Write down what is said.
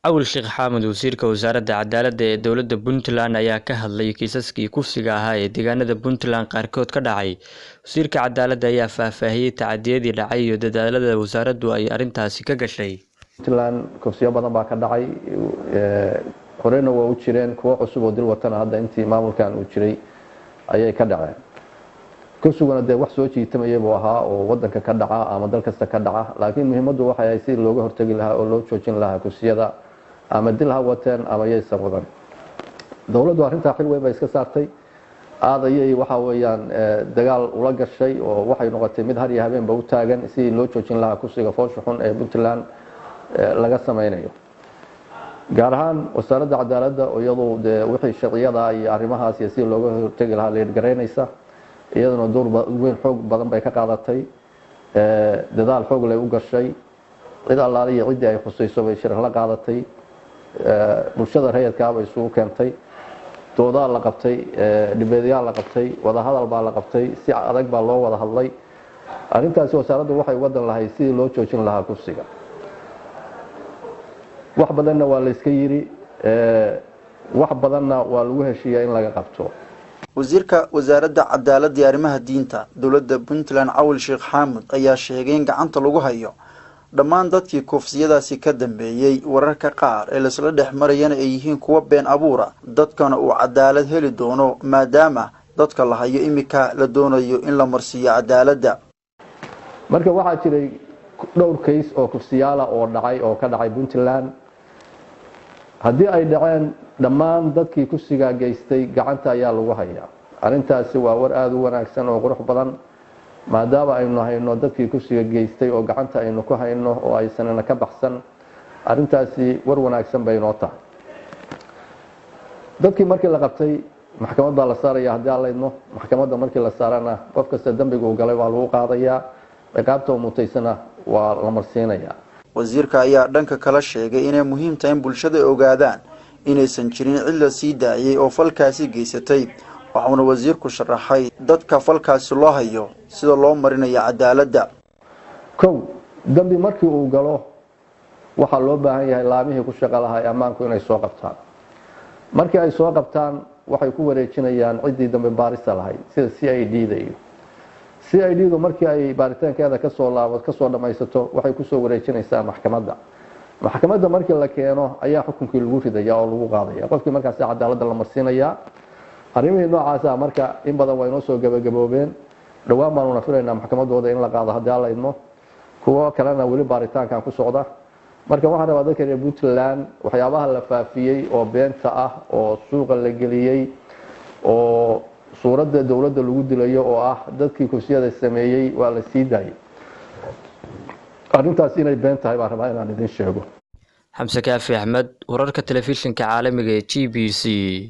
Awal Sheikh Xamed wasiirka wasaaradda cadaaladda ee dowladda Puntland ayaa ka hadlay kiisaskii kufsiga ahaa ee deegaanada Puntland qaarkood ka dhacay. Wasiirka cadaaladda ayaa faahfaahiyay tacadiyadii dhacay iyo dadaalada wasaaraddu ay arrintaasi ka gashay. Puntland kufsiyo badan baa ka dhacay, horena waa u jireen kuwa cusub oo dil watana hadda intii maamulkan uu jiray ayay ka dhaceen. Kufsiguna dee wax soo jiitamayay buu ahaa oo wadanka ka dhaca ama dal kasta ka dhaca, laakiin muhiimaddu waxay ahayd sidii looga hortagi lahaa oo loo joojin lahaa kufsiyada ama dil ha wateen ama yaysan wadan. Dowladdu arrintaa xil weyn bay iska saartay, aad ayay waxa weeyaan dagaal ula gashay oo waxay noqotay mid har iyo habeenba u taagan sidii loo joojin lahaa kufsiga foosha xun ee Puntland laga sameynayo. gaar ahaan wasaaradda cadaaladda oo iyadu wixii sharciyada iyo arrimahaas iyo sidii looga hortagi lahaa leer gareynaysa, iyaduna door weyn xoog badan bay ka qaadatay, dadaal xoog leh u gashay, cid allaale iyo cidii ay khusayso bay shir la qaadatay, bulshada rayidka bay isugu keentay, doodaa la qabtay, dhibeedyaal la qabtay, wada hadal baa la qabtay, si adag baa loo wada hadlay. arrintaasi wasaaraddu waxay wadan lahayd sidii loo joojin lahaa kufsiga. wax badanna waa la iska yiri, wax badanna waa lagu heshiiyay in laga qabto. wasiirka wasaaradda cadaaladda iyo arrimaha diinta dowladda Puntland Awal Sheikh Xamed ayaa sheegay in gacanta lagu hayo dhammaan dadkii kufsiyadaasi ka dambeeyay. wararka qaar ee la isla dhex marayana ay yihiin kuwa been abuura, dadkana uu cadaalad heli doono maadaama dadka la hayo imika la doonayo in la marsiiyo cadaaladda. marka waxaa jiray dhowr case oo kufsiyaala oo dhacay oo ka dhacay Puntland. haddii ay dhaceen dhammaan dadkii kufsiga geystay gacanta ayaa lagu hayaa. arrintaasi waa war aad u wanaagsan oo qurux badan, maadaama aynu hayno dadkii kufsiga geystay oo gacanta aynu ku hayno oo aysanna ka baxsan. arrintaasi war wanaagsan bay noo tahay. dadkii markii la qabtay maxkamad baa la saaraya, haddii aan leedno maxkamadda markii la saarana qof kasta dambiga uu galay waa lagu qaadayaa, ciqaabta uu mutaysana waa la marsiinayaa. wasiirka ayaa dhanka kala sheegay inay muhiim tahay in bulshada ogaadaan inaysan jirin cid la sii daayay oo falkaasi geysatay. waxaana wasiirku sharaxay dadka falkaasi loo hayo sida loo marinayo cadaaladda. kow, dambi markii uu galo waxaa loo baahan yahay laamihii ku shaqo lahaa ammaanku inay soo qabtaan. markii ay soo qabtaan waxay ku wareejinayaan ciddii dambe baarista lahayd sida CID-da iyo CID-du markii ay baaritaankeeda kasoo dhamaysato waxay kusoo wareejinaysaa maxkamadda. maxkamadda markii la keeno ayaa xukunkii lagu ridaya oo lagu qaadaya, qofkii markaas cadaaladda la marsiinaya. arrimihii noocaas ah marka in badan way noo soo gabagaboobeen. dhawaan baanuna filaynaa maxkamaddooda in la qaado haddii aan la idmo, kuwo kalena weli baaritaankan ku socda. marka waxaan rabaa dadka reer Puntland waxyaabaha la faafiyey oo beenta ah oo suuqa la geliyey oo suuradda dowladda lagu dilayo oo ah dadkii kufsiyada sameeyey waa la sii daayay. arrintaas inay been tahay baan rabaa inaan idin sheego. Xamse Kaafi Axmed, wararka telefishinka caalamiga ee GBC.